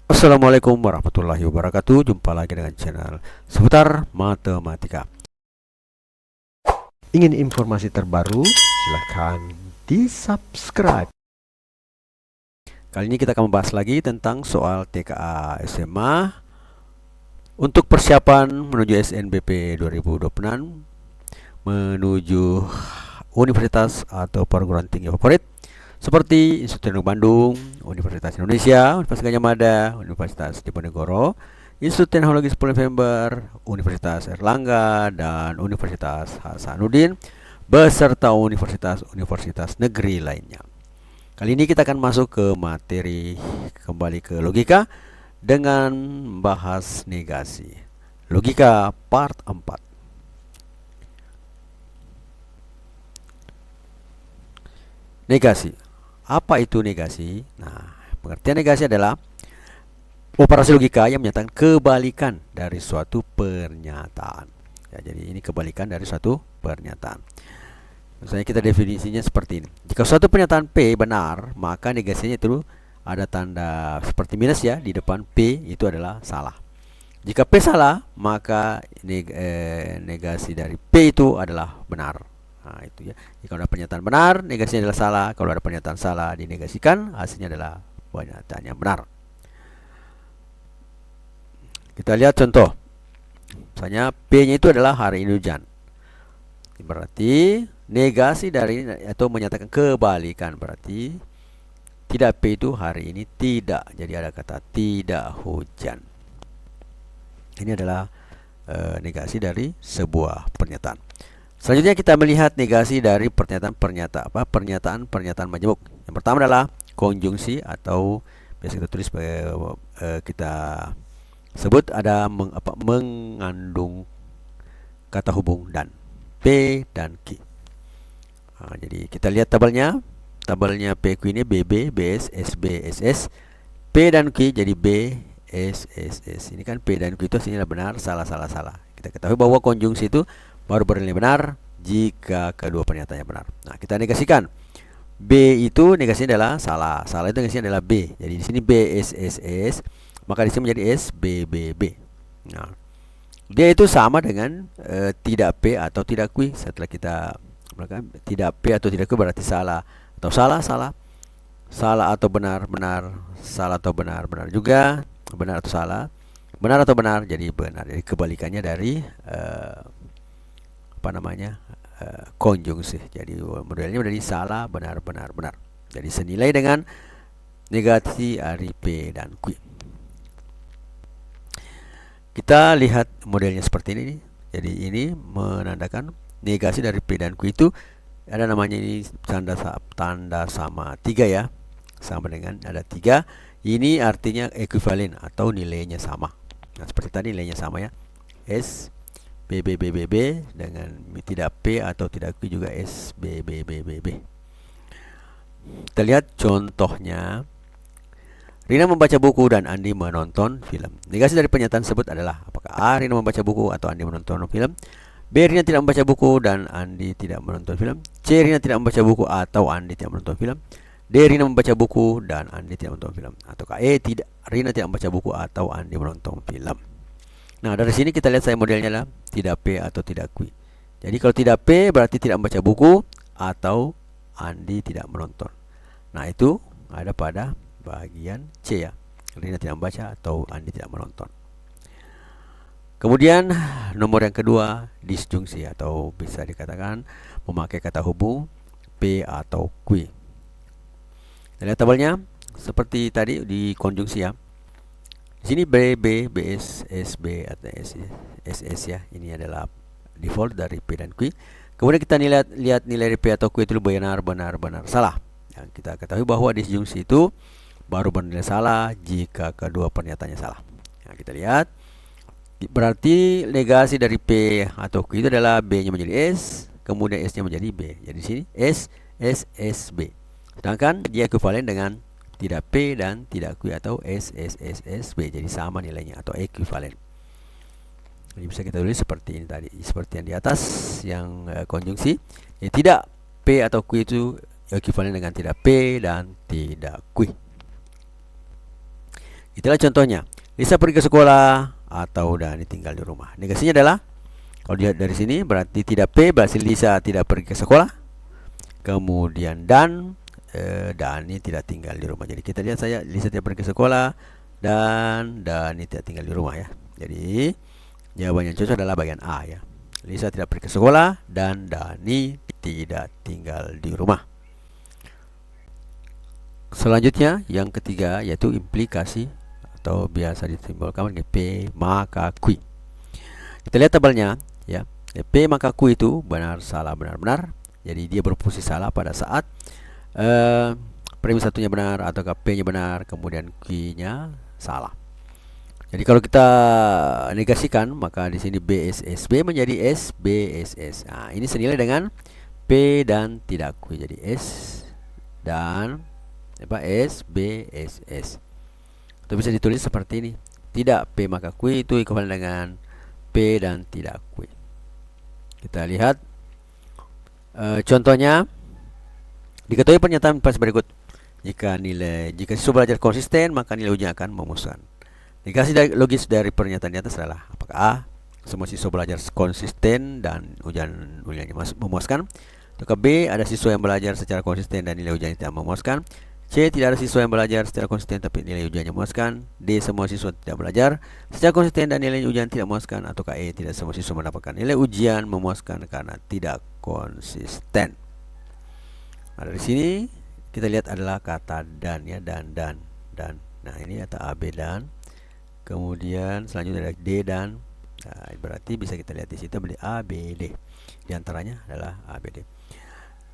Assalamualaikum warahmatullahi wabarakatuh. Jumpa lagi dengan channel seputar matematika. Ingin informasi terbaru? Silahkan di subscribe. Kali ini kita akan membahas lagi tentang soal TKA SMA untuk persiapan menuju SNBP 2026 menuju universitas atau perguruan tinggi favorit seperti Institut Teknologi Bandung, Universitas Indonesia, Universitas Gadjah Mada, Universitas Diponegoro, Institut Teknologi 10 November, Universitas Erlangga, dan Universitas Hasanuddin, beserta universitas-universitas negeri lainnya. Kali ini kita akan masuk ke materi, kembali ke logika dengan membahas negasi. Logika part 4. Negasi. Apa itu negasi? Nah, pengertian negasi adalah operasi logika yang menyatakan kebalikan dari suatu pernyataan. Ya, jadi ini kebalikan dari suatu pernyataan. Misalnya kita definisinya seperti ini. Jika suatu pernyataan P benar, maka negasinya itu ada tanda seperti minus ya di depan P, itu adalah salah. Jika P salah, maka negasi dari P itu adalah benar. Nah, itu ya. Jika ada pernyataan benar, negasinya adalah salah. Kalau ada pernyataan salah, dinegasikan, hasilnya adalah pernyataan yang benar. Kita lihat contoh. Misalnya P-nya itu adalah hari ini hujan. Berarti negasi dari atau menyatakan kebalikan, berarti tidak P itu hari ini tidak. Jadi ada kata tidak hujan. Ini adalah negasi dari sebuah pernyataan. Selanjutnya kita melihat negasi dari pernyataan majemuk. Yang pertama adalah konjungsi atau biasa kita tulis kita sebut ada mengandung kata hubung dan P dan Q. Nah, jadi kita lihat tabelnya. Tabelnya PQ ini BB, BS, SB, SS. P dan Q jadi B, S, S, S. Ini kan P dan Q itu hasilnya benar, salah, salah, salah. Kita ketahui bahwa konjungsi itu baru bernilai benar jika kedua pernyataannya benar. Nah, kita negasikan. B itu negasinya adalah salah. Salah itu negasinya adalah B. Jadi di sini B S S S, maka di sini menjadi S B B B. Nah, dia itu sama dengan tidak P atau tidak Q. Setelah kita tidak P atau tidak Q berarti salah atau salah, salah. Salah atau benar, benar. Salah atau benar, benar juga. Benar atau salah. Benar atau benar jadi benar. Jadi kebalikannya dari konjungsi. Jadi modelnya menjadi salah, benar, benar, benar. Jadi senilai dengan negasi dari P dan Q. Kita lihat modelnya seperti ini. Jadi ini menandakan negasi dari P dan Q itu ada namanya ini tanda sama 3 ya. Sama dengan ada 3. Ini artinya ekuivalen atau nilainya sama. Nah, seperti tadi nilainya sama ya. S B B B B B dengan tidak P atau tidak Q juga S B B B B B. Kita lihat contohnya. Rina membaca buku dan Andi menonton film. Negasi dari pernyataan tersebut adalah apakah A. Rina membaca buku atau Andi menonton film. B. Rina tidak membaca buku dan Andi tidak menonton film. C. Rina tidak membaca buku atau Andi tidak menonton film. D. Rina membaca buku dan Andi tidak menonton film. Ataukah E. Rina tidak membaca buku atau Andi menonton film. Nah, dari sini kita lihat saya modelnya adalah tidak P atau tidak Q. Jadi kalau tidak P berarti tidak membaca buku atau Andi tidak menonton. Nah, itu ada pada bagian C ya. Rina tidak membaca atau Andi tidak menonton. Kemudian nomor yang kedua, disjungsi atau bisa dikatakan memakai kata hubung P atau Q. Kita lihat tabelnya seperti tadi di konjungsi ya. Di sini B, B, BS, SB atau SS ya. Ini adalah default dari P dan Q. Kemudian kita lihat nilai P atau Q itu benar, benar, benar, salah. Yang kita ketahui bahwa disjungsi itu baru bernilai salah jika kedua pernyataannya salah. Nah, kita lihat. Berarti negasi dari P atau Q itu adalah B-nya menjadi S, kemudian S-nya menjadi B. Jadi di sini S, S, S, B. Sedangkan dia ekuivalen dengan tidak P dan tidak Q atau S, S, S, S, B. Jadi sama nilainya atau ekuivalen. Jadi bisa kita tulis seperti ini tadi, seperti yang di atas yang konjungsi. Jadi tidak P atau Q itu ekuivalen dengan tidak P dan tidak Q. Itulah contohnya. Lisa pergi ke sekolah atau Dani tinggal di rumah. Negasinya adalah, kalau dilihat dari sini berarti tidak P, berarti Lisa tidak pergi ke sekolah. Kemudian Dani tidak tinggal di rumah. Jadi kita lihat saja, Lisa tidak pergi ke sekolah dan Dani tidak tinggal di rumah ya. Jadi jawaban yang cocok adalah bagian A ya. Lisa tidak pergi ke sekolah dan Dani tidak tinggal di rumah. Selanjutnya yang ketiga yaitu implikasi atau biasa disimbolkan dengan P maka Q. Kita lihat tabelnya ya. P maka Q itu benar salah benar benar. Jadi dia berfungsi salah pada saat premis satunya benar ataukah P-nya benar, kemudian Q-nya salah. Jadi kalau kita negasikan, maka di sini BSSB menjadi SBSS. Nah, ini senilai dengan P dan tidak Q. Jadi S dan SBSS. Atau bisa ditulis seperti ini. Tidak P maka Q itu ekuivalen dengan P dan tidak Q. Kita lihat contohnya. Diketahui pernyataan pas berikut. Jika siswa belajar konsisten, maka nilai ujian akan memuaskan. Negasi logis dari pernyataan di atas adalah apakah A, semua siswa belajar konsisten dan ujiannya memuaskan, atau B, ada siswa yang belajar secara konsisten dan nilai ujiannya tidak memuaskan, C, tidak ada siswa yang belajar secara konsisten tapi nilai ujiannya memuaskan, D, semua siswa tidak belajar secara konsisten dan nilai ujian tidak memuaskan, atau E, tidak semua siswa mendapatkan nilai ujian memuaskan karena tidak konsisten. Nah, dari sini kita lihat adalah kata dan ya, dan. Nah, ini kata A, B, dan. Kemudian selanjutnya ada D dan. Nah, berarti bisa kita lihat di situ beli A, B, D. Di antaranya adalah A, B, D.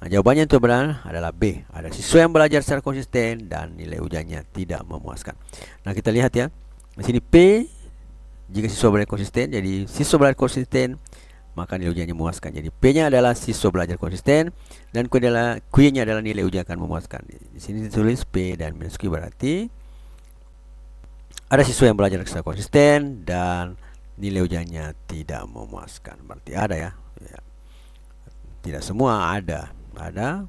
Nah, jawabannya itu benar adalah B. Ada siswa yang belajar secara konsisten dan nilai ujiannya tidak memuaskan. Nah, kita lihat ya. Di sini P, jika siswa belajar konsisten, jadi siswa belajar konsisten maka nilai ujiannya memuaskan. Jadi P-nya adalah siswa belajar konsisten dan Q-nya adalah nilai ujian akan memuaskan. Di sini ditulis P dan minus Q, berarti ada siswa yang belajar secara konsisten dan nilai ujiannya tidak memuaskan. Berarti ada ya. Tidak semua ada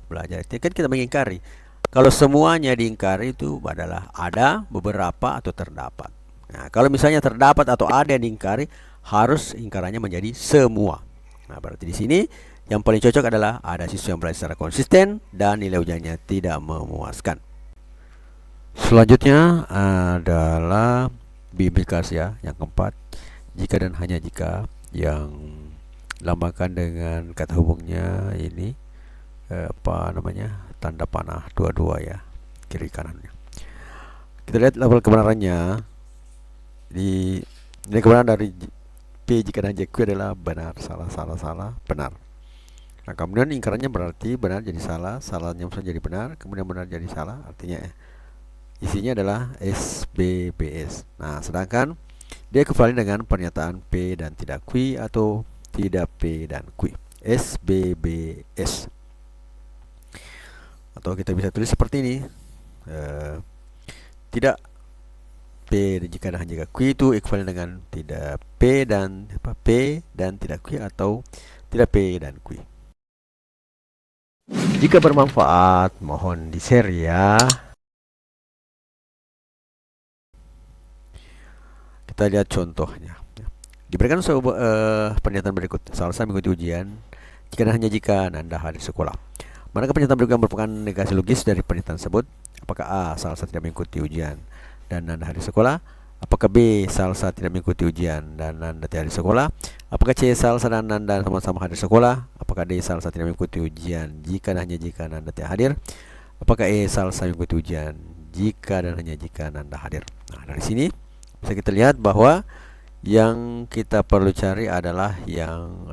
belajar. Kan kita mengingkari. Kalau semuanya diingkari itu adalah ada, beberapa, atau terdapat. Nah, kalau misalnya terdapat atau ada yang diingkari, harus ingkarannya menjadi semua. Nah, berarti di sini yang paling cocok adalah ada siswa yang belajar secara konsisten dan nilai ujiannya tidak memuaskan. Selanjutnya adalah implikasi ya, yang keempat. Jika dan hanya jika, yang lambangkan dengan kata hubungnya ini tanda panah dua-dua ya, kiri kanannya. Kita lihat level kebenarannya. Nilai kebenaran dari P jika dan Q adalah benar, salah, benar. Nah, kemudian ingkarannya berarti benar jadi salah, salahnya jadi benar, kemudian benar jadi salah, artinya isinya adalah SBBS. Nah, sedangkan dia kembali dengan pernyataan P dan tidak Q atau tidak P dan Q, SBBS. Atau kita bisa tulis seperti ini, tidak P jika dan hanya Q itu ekuivalen dengan tidak P dan tidak Q atau tidak P dan Q. Jika bermanfaat, mohon di-share ya. Kita lihat contohnya. Diberikan pernyataan berikut. Salsa mengikuti ujian jika dan hanya jika Nanda hadir sekolah. Manakah pernyataan berikut yang merupakan negasi logis dari pernyataan tersebut? Apakah A, Salsa tidak mengikuti ujian dan Nanda hadir sekolah? Apakah B, Salsa tidak mengikuti ujian dan Nanda tidak hadir sekolah? Apakah C, Salsa dan Nanda sama-sama hadir sekolah? Apakah D, Salsa tidak mengikuti ujian jika dan hanya jika Nanda tidak hadir? Apakah E, Salsa mengikuti ujian jika dan hanya jika Nanda hadir? Nah, dari sini bisa kita lihat bahwa yang kita perlu cari adalah yang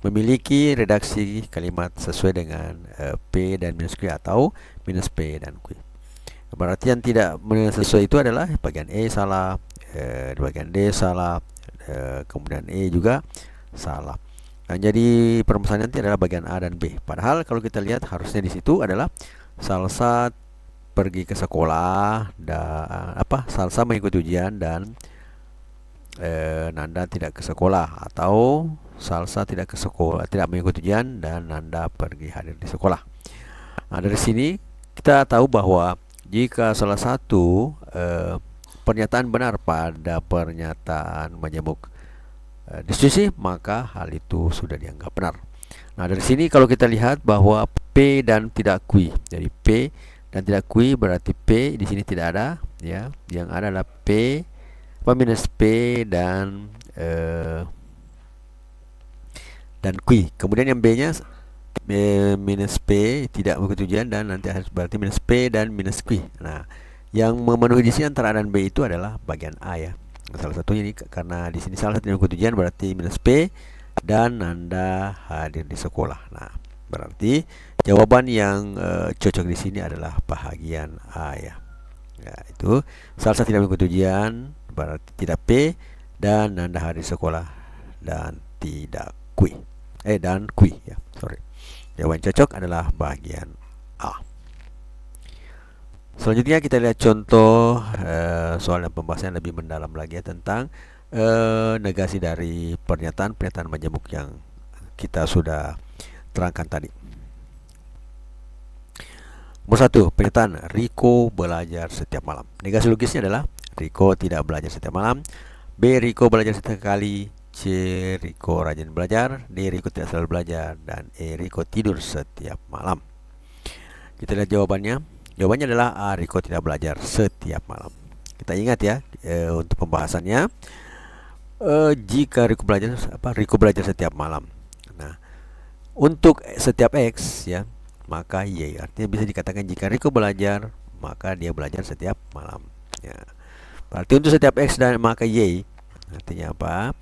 memiliki redaksi kalimat sesuai dengan P dan minus Q atau minus P dan Q. Berarti yang tidak sesuai itu adalah bagian E salah, bagian D salah, kemudian E juga salah. Nah, jadi permasalahan nanti adalah bagian A dan B. Padahal kalau kita lihat harusnya di situ adalah Salsa pergi ke sekolah dan Salsa mengikuti ujian dan Nanda tidak ke sekolah, atau Salsa tidak ke sekolah, tidak mengikuti ujian dan Nanda pergi hadir di sekolah. Nah, dari sini kita tahu bahwa Jika salah satu pernyataan benar pada pernyataan majemuk diskusi, maka hal itu sudah dianggap benar. Nah, dari sini kalau kita lihat bahwa P dan tidak kui. Jadi P dan tidak kui berarti P di sini tidak ada, ya. Yang ada adalah P minus P dan kui. Kemudian yang B-nya minus P tidak mengikuti tujuan, dan nanti harus berarti minus P dan minus kui. Nah, yang memenuhi di sini antara A dan B itu adalah bagian A, ya. Salah satunya ini karena di sini salah satu yang mengikuti tujuan berarti minus P dan Nanda hadir di sekolah. Nah, berarti jawaban yang cocok di sini adalah bahagian A, ya. Ya, itu salah satu tidak mengikuti ujian berarti tidak P dan Nanda hadir di sekolah dan tidak kui. Dan kui, ya. Sorry. Jawaban cocok adalah bagian A. Selanjutnya kita lihat contoh soal dan pembahasan lebih mendalam lagi, ya, tentang negasi dari pernyataan majemuk yang kita sudah terangkan tadi. Nomor 1, pernyataan Riko belajar setiap malam. Negasi logisnya adalah Riko tidak belajar setiap malam. B. Riko belajar setiap kali. C. Riko rajin belajar. D. Riko tidak selalu belajar. Dan E. Riko tidur setiap malam. Kita lihat jawabannya. Jawabannya adalah A. Riko tidak belajar setiap malam. Kita ingat, ya, untuk pembahasannya, jika Riko belajar setiap malam. Nah, untuk setiap X, ya, maka Y. Artinya bisa dikatakan jika Riko belajar, maka dia belajar setiap malam, ya. Berarti untuk setiap X dan maka Y, artinya apa?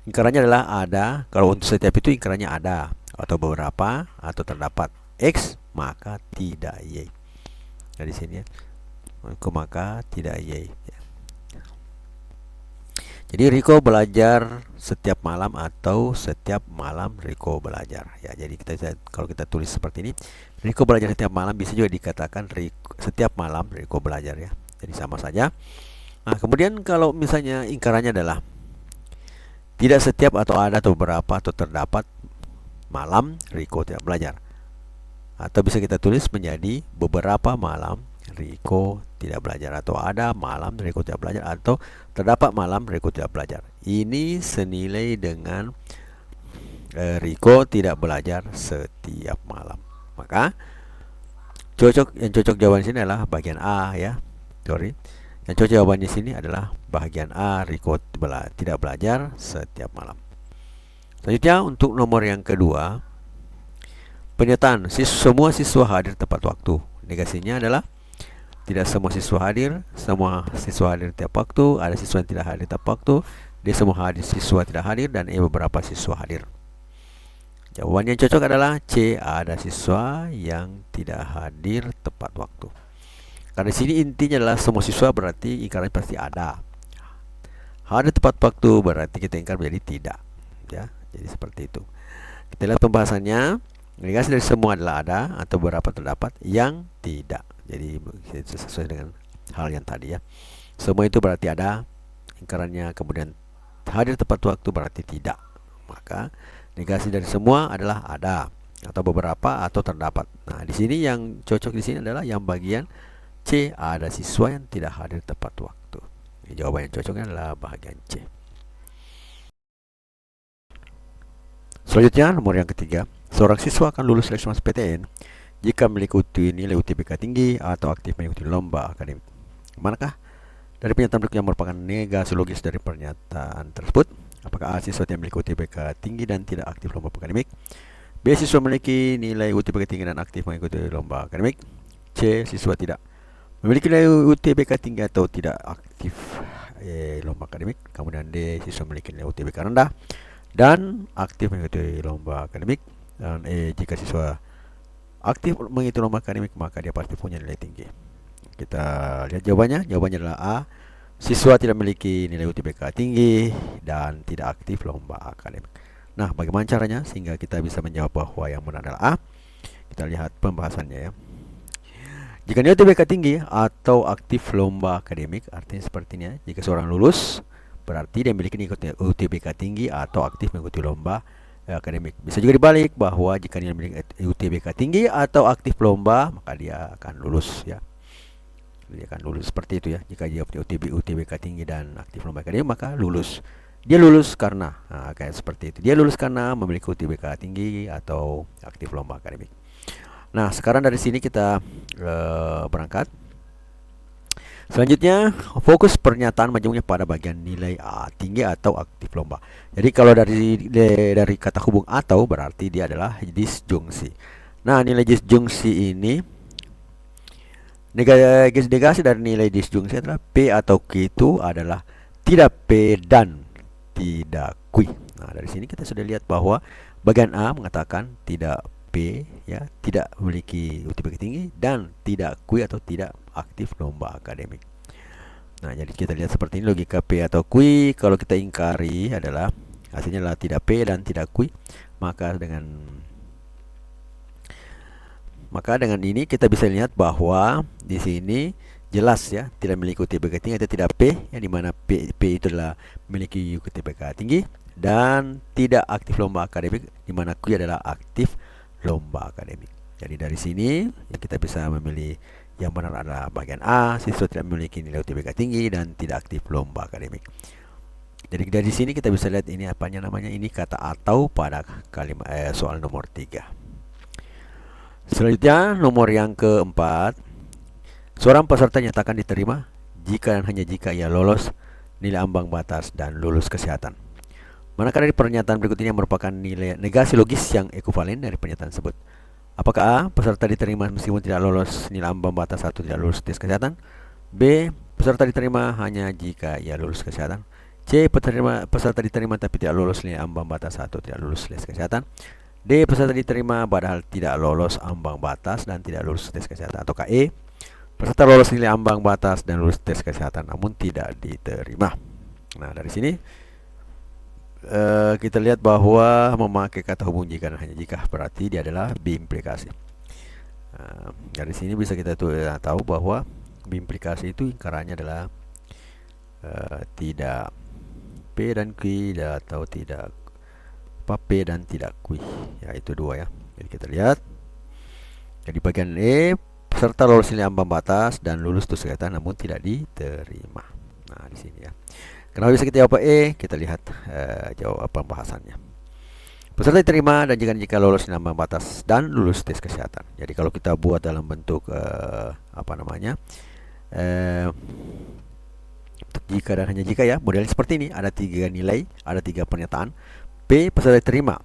Ingkarannya adalah ada. Kalau untuk setiap itu ingkarannya ada atau beberapa atau terdapat. X maka tidak Y. Nah, di sini, ya, maka tidak Y, ya. Jadi Riko belajar setiap malam atau setiap malam Riko belajar, ya. Jadi kalau kita tulis seperti ini, Riko belajar setiap malam, bisa juga dikatakan setiap malam Riko belajar, ya. Jadi sama saja. Nah, kemudian kalau misalnya ingkarannya adalah tidak setiap atau ada atau beberapa atau terdapat malam Riko tidak belajar, atau bisa kita tulis menjadi beberapa malam Riko tidak belajar, atau ada malam Riko tidak belajar, atau terdapat malam Riko tidak belajar. Ini senilai dengan Riko tidak belajar setiap malam. Maka yang cocok jawaban sini adalah bagian A, ya. Sorry. Yang cocok jawaban di sini adalah bagian A, Riko tidak belajar setiap malam. Selanjutnya untuk nomor yang kedua, pernyataan semua siswa hadir tepat waktu. Negasinya adalah tidak semua siswa hadir, semua siswa hadir tiap waktu, ada siswa yang tidak hadir tepat waktu, D. semua siswa tidak hadir, dan E. beberapa siswa hadir. Jawaban yang cocok adalah C. ada siswa yang tidak hadir tepat waktu. Karena di sini intinya adalah semua siswa, berarti ingkarannya pasti ada. Hadir tepat waktu berarti kita ingkar menjadi tidak, ya. Jadi seperti itu. Kita lihat pembahasannya. Negasi dari semua adalah ada atau beberapa terdapat yang tidak. Jadi sesuai dengan hal yang tadi, ya. Semua itu berarti ada ingkarannya, kemudian hadir tepat waktu berarti tidak. Maka negasi dari semua adalah ada atau beberapa atau terdapat. Nah, di sini yang cocok di sini adalah yang bagian C, ada siswa yang tidak hadir tepat waktu. Jawaban yang cocoknya adalah bagian C. Selanjutnya nomor yang ketiga, seorang siswa akan lulus seleksi masuk PTN jika mengikuti nilai UTBK tinggi atau aktif mengikuti lomba akademik. Manakah dari pernyataan berikut yang merupakan negasi logis dari pernyataan tersebut? Apakah A, siswa tidak memiliki UTBK tinggi dan tidak aktif lomba akademik? B, siswa memiliki nilai UTBK tinggi dan aktif mengikuti lomba akademik? C, siswa tidak memiliki nilai UTBK tinggi atau tidak aktif lomba akademik. Kemudian D, siswa memiliki nilai UTBK rendah dan aktif mengikuti lomba akademik. Dan E, jika siswa aktif mengikuti lomba akademik maka dia pasti punya nilai tinggi. Kita lihat jawabannya. Jawabannya adalah A, siswa tidak memiliki nilai UTBK tinggi dan tidak aktif lomba akademik. Nah, bagaimana caranya sehingga kita bisa menjawab bahwa yang benar adalah A? Kita lihat pembahasannya, ya. Jika nilai UTBK tinggi atau aktif lomba akademik, artinya seperti ini, ya. Jika seorang lulus berarti dia memiliki nilai UTBK tinggi atau aktif mengikuti lomba akademik. Bisa juga dibalik, bahwa jika dia memiliki UTBK tinggi atau aktif lomba maka dia akan lulus, ya. dia akan lulus seperti itu ya. Jika dia punya UTBK tinggi dan aktif lomba akademik, maka lulus. Dia lulus karena kayak seperti itu. Dia lulus karena memiliki UTBK tinggi atau aktif lomba akademik. Nah, sekarang dari sini kita berangkat. Selanjutnya, fokus pernyataan majemuknya pada bagian nilai tinggi atau aktif lomba. Jadi kalau dari kata hubung atau berarti dia adalah disjungsi. Nah, nilai disjungsi ini negasi dari nilai disjungsi adalah P atau Q itu adalah tidak P dan tidak Q. Nah, dari sini kita sudah lihat bahwa bagian A mengatakan tidak P ya, tidak memiliki UTBK tinggi dan tidak Q atau tidak aktif lomba akademik. Nah, jadi kita lihat seperti ini logika P atau Q. Kalau kita ingkari adalah hasilnya adalah tidak P dan tidak Q, maka dengan ini kita bisa lihat bahwa di sini jelas ya tidak memiliki UTBK tinggi atau tidak P, yang dimana P itu adalah memiliki UTBK tinggi, dan tidak aktif lomba akademik, dimana Q adalah aktif lomba akademik. Jadi dari sini yang kita bisa memilih yang benar adalah bagian A, siswa tidak memiliki nilai UTBK tinggi dan tidak aktif lomba akademik. Jadi dari sini kita bisa lihat ini apanya namanya, ini kata atau pada kalimat soal nomor 3. Selanjutnya nomor yang keempat, seorang peserta nyatakan diterima jika dan hanya jika ia lolos nilai ambang batas dan lulus kesehatan. Manakah dari pernyataan berikut ini yang merupakan nilai negasi logis yang ekuivalen dari pernyataan tersebut? Apakah A, peserta diterima meskipun tidak lolos nilai ambang batas atau tidak lulus tes kesehatan? B, peserta diterima hanya jika ia lulus kesehatan? C, peserta diterima tapi tidak lolos nilai ambang batas atau tidak lulus tes kesehatan? D, peserta diterima padahal tidak lolos ambang batas dan tidak lulus tes kesehatan? Ataukah E, peserta lolos nilai ambang batas dan lulus tes kesehatan namun tidak diterima? Nah, dari sini kita lihat bahwa memakai kata hubung jika dan hanya jika berarti dia adalah biimplikasi. Dari sini bisa kita tahu bahwa biimplikasi itu ingkarannya adalah tidak P dan Q atau tidak P dan tidak Q, ya itu dua ya. Jadi kita lihat, jadi bagian E, peserta lolos nilai ambang batas dan lulus tes kesehatan namun tidak diterima. Nah, di sini ya. Kenapa bisa kita jawab E? Kita lihat jawab pembahasannya. Peserta diterima dan jika lolos nilai ambang batas dan lulus tes kesehatan. Jadi kalau kita buat dalam bentuk jika dan hanya jika ya, modelnya seperti ini. Ada 3 nilai, ada 3 pernyataan. P, peserta diterima.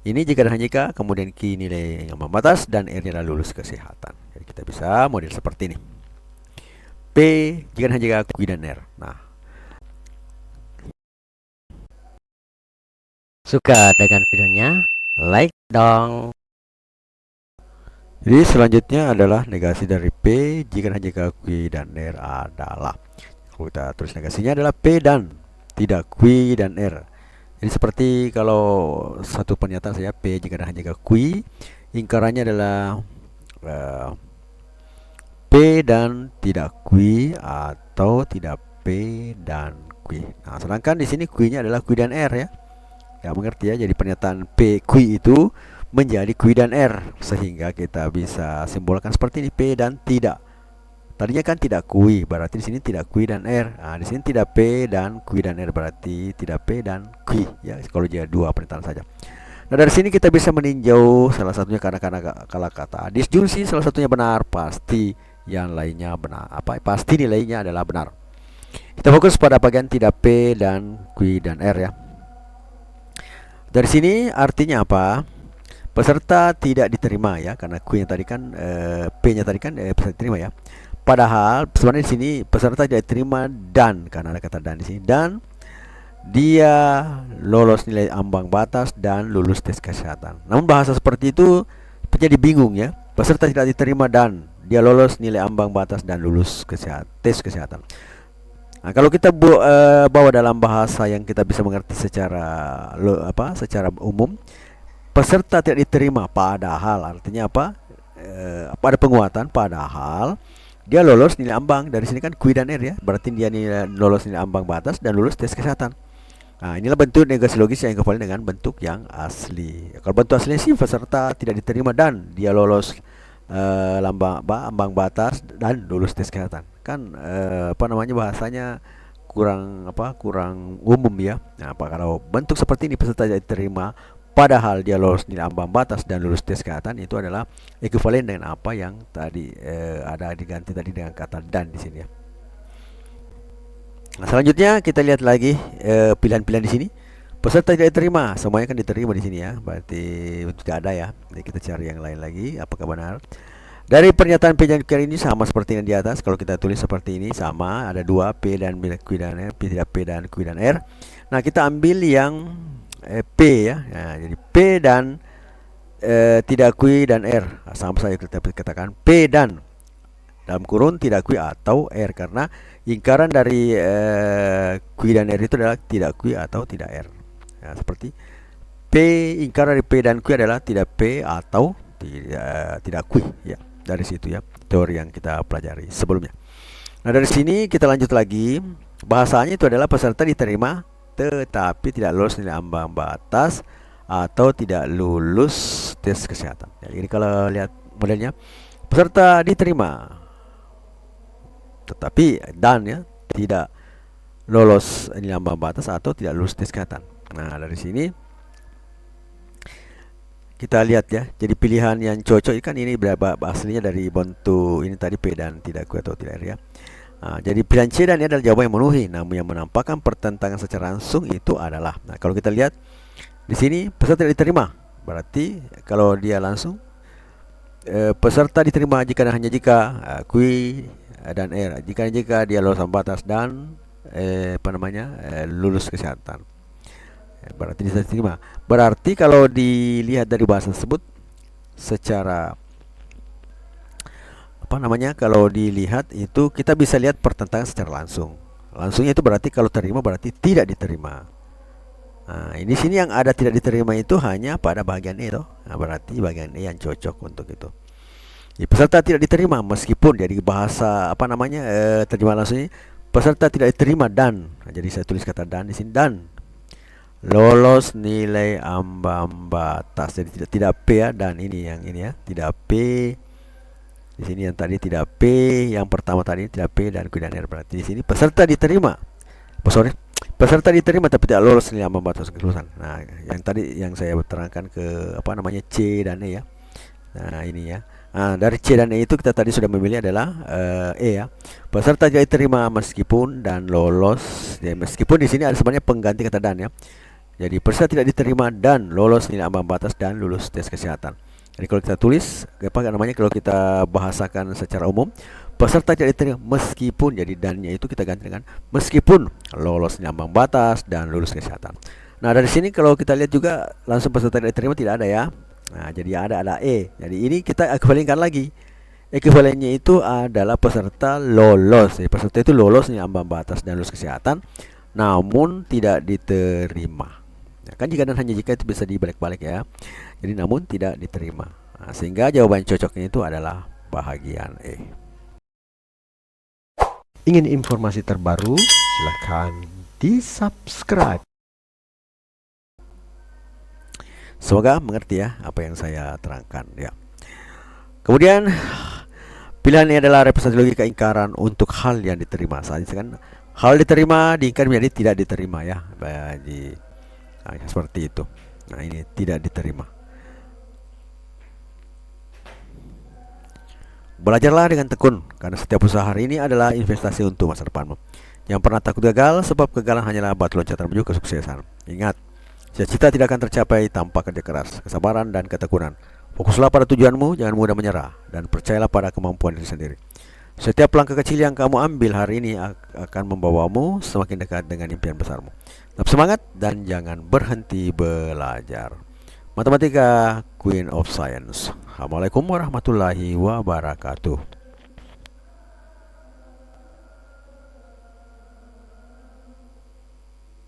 Ini jika dan hanya jika, kemudian Q nilai yang ambang batas dan R adalah lulus kesehatan. Jadi kita bisa model seperti ini. P, jika dan hanya jika, Q dan R. Nah, suka dengan videonya, like dong. jadi selanjutnya adalah negasi dari P jika dan jika Q dan R adalah, kalau kita tulis negasinya adalah P dan tidak Q dan R. Jadi seperti kalau satu pernyataan saya P jika dan jika Q, ingkarannya adalah P dan tidak Q atau tidak P dan Q. Nah, sedangkan di sini Q-nya adalah Q dan R ya. Ya, mengerti ya. Jadi pernyataan P Q itu menjadi Q dan R, sehingga kita bisa simbolkan seperti ini, P dan tidak. Tadinya kan tidak Q, berarti di sini tidak Q dan R. Nah, di sini tidak P dan Q dan R, berarti tidak P dan Q ya, kalau jadi 2 pernyataan saja. Nah, dari sini kita bisa meninjau salah satunya karena kata disjungsi salah satunya benar, pasti yang lainnya benar. Pasti nilainya adalah benar. Kita fokus pada bagian tidak P dan Q dan R ya. Dari sini artinya apa? Peserta tidak diterima ya, karena Q-nya tadi kan P-nya tadi kan peserta diterima ya. Padahal sebenarnya di sini peserta tidak diterima dan, karena ada kata dan di sini, dan dia lolos nilai ambang batas dan lulus tes kesehatan. Namun bahasa seperti itu menjadi bingung ya. Peserta tidak diterima dan dia lolos nilai ambang batas dan lulus tes kesehatan. Nah, kalau kita bawa dalam bahasa yang kita bisa mengerti secara umum, peserta tidak diterima padahal artinya apa? Pada penguatan padahal dia lolos nilai ambang, dari sini kan Q dan R ya, berarti dia lolos nilai ambang batas dan lulus tes kesehatan. Nah, inilah bentuk negasi logis yang kembali dengan bentuk yang asli. Kalau bentuk aslinya sih peserta tidak diterima dan dia lolos ambang batas dan lulus tes kesehatan. Kan bahasanya kurang umum ya. Nah, kalau bentuk seperti ini peserta tidak diterima padahal dia lolos nilai ambang batas dan lulus tes kesehatan, itu adalah ekuivalen dengan apa yang tadi ada diganti tadi dengan kata dan di sini ya. Nah, selanjutnya kita lihat lagi pilihan-pilihan di sini. Peserta tidak diterima, semuanya kan diterima di sini ya. Berarti tidak ada ya. Jadi kita cari yang lain lagi, apakah benar? Dari pernyataan P dan Q ini sama seperti yang di atas. Kalau kita tulis seperti ini sama, ada dua P dan Q dan R, P tidak P dan Q dan R. Nah, kita ambil yang P ya. Nah, jadi P dan tidak Q dan R. Nah, sama saja kita katakan P dan dalam kurun tidak Q atau R, karena ingkaran dari Q dan R itu adalah tidak Q atau tidak R. Nah, seperti P, ingkaran dari P dan Q adalah tidak P atau tidak Q ya. Dari situ ya, teori yang kita pelajari sebelumnya. Nah, dari sini kita lanjut lagi. Bahasanya itu adalah peserta diterima tetapi tidak lulus nilai ambang batas atau tidak lulus tes kesehatan. Jadi kalau lihat modelnya, peserta diterima tetapi dan ya tidak lolos nilai ambang batas atau tidak lulus tes kesehatan. Nah, dari sini kita lihat ya. Jadi pilihan yang cocok kan ini berapa aslinya dari bentuk ini tadi P dan tidak Q atau tidak R ya. Nah, jadi pilihan C dan E adalah jawaban yang memenuhi, namun yang menampakkan pertentangan secara langsung itu adalah. Nah, kalau kita lihat di sini peserta tidak diterima. Berarti kalau dia langsung peserta diterima hanya jika Q dan R. Jika dia lolos ambang batas dan lulus kesehatan. Berarti bisa diterima. Berarti kalau dilihat dari bahasa tersebut secara kalau dilihat itu kita bisa lihat pertentangan secara langsung. Langsungnya itu berarti kalau terima berarti tidak diterima. Nah, ini sini yang ada tidak diterima itu hanya pada bagian E toh. Nah, berarti bagian E yang cocok untuk itu. Jadi, peserta tidak diterima meskipun jadi bahasa terjemahan langsungnya peserta tidak diterima dan. Nah, jadi saya tulis kata dan di sini, dan lolos nilai ambang batas. Jadi tidak P ya, dan ini yang ini ya, tidak P. Di sini yang tadi tidak P, yang pertama tadi tidak P dan Q dan R. Berarti di sini peserta diterima. Peserta diterima tapi tidak lolos nilai ambang batas kelulusan. Nah, yang tadi yang saya terangkan ke C dan E ya. Nah, ini ya. Nah, dari C dan E itu kita tadi sudah memilih adalah E ya. Peserta tidak diterima meskipun dan lolos. Ya, meskipun di sini ada sebenarnya pengganti kata dan ya. Jadi peserta tidak diterima dan lolos nilai ambang batas dan lulus tes kesehatan. Jadi kalau kita tulis kalau kita bahasakan secara umum, peserta tidak diterima meskipun, jadi dannya itu kita ganti dengan meskipun lolos nilai ambang batas dan lulus kesehatan. Nah, dari sini kalau kita lihat juga langsung peserta tidak diterima tidak ada ya. Nah, jadi ada E. Jadi ini kita ekuivalenkan lagi. Ekuivalennya itu adalah peserta lolos. Jadi peserta itu lolos nilai ambang batas dan lulus kesehatan, namun tidak diterima. Ya, kan jika dan hanya jika itu bisa dibalik-balik ya. Jadi namun tidak diterima. Nah, sehingga jawaban cocoknya itu adalah bahagian E. Ingin informasi terbaru? Silakan di-subscribe. Semoga mengerti ya apa yang saya terangkan ya. Kemudian pilihan ini adalah representasi logika ingkaran untuk hal yang diterima. Saat ini kan hal diterima diingkar menjadi tidak diterima ya. Seperti itu. Nah, ini tidak diterima. Belajarlah dengan tekun, karena setiap usaha hari ini adalah investasi untuk masa depanmu. Jangan pernah takut gagal, sebab kegagalan hanyalah batu loncatan menuju kesuksesan. Ingat, cita-cita tidak akan tercapai tanpa kerja keras, kesabaran, dan ketekunan. Fokuslah pada tujuanmu, jangan mudah menyerah, dan percayalah pada kemampuan diri sendiri. Setiap langkah kecil yang kamu ambil hari ini akan membawamu semakin dekat dengan impian besarmu. Tetap semangat dan jangan berhenti belajar. Matematika, Queen of Science. Assalamualaikum warahmatullahi wabarakatuh.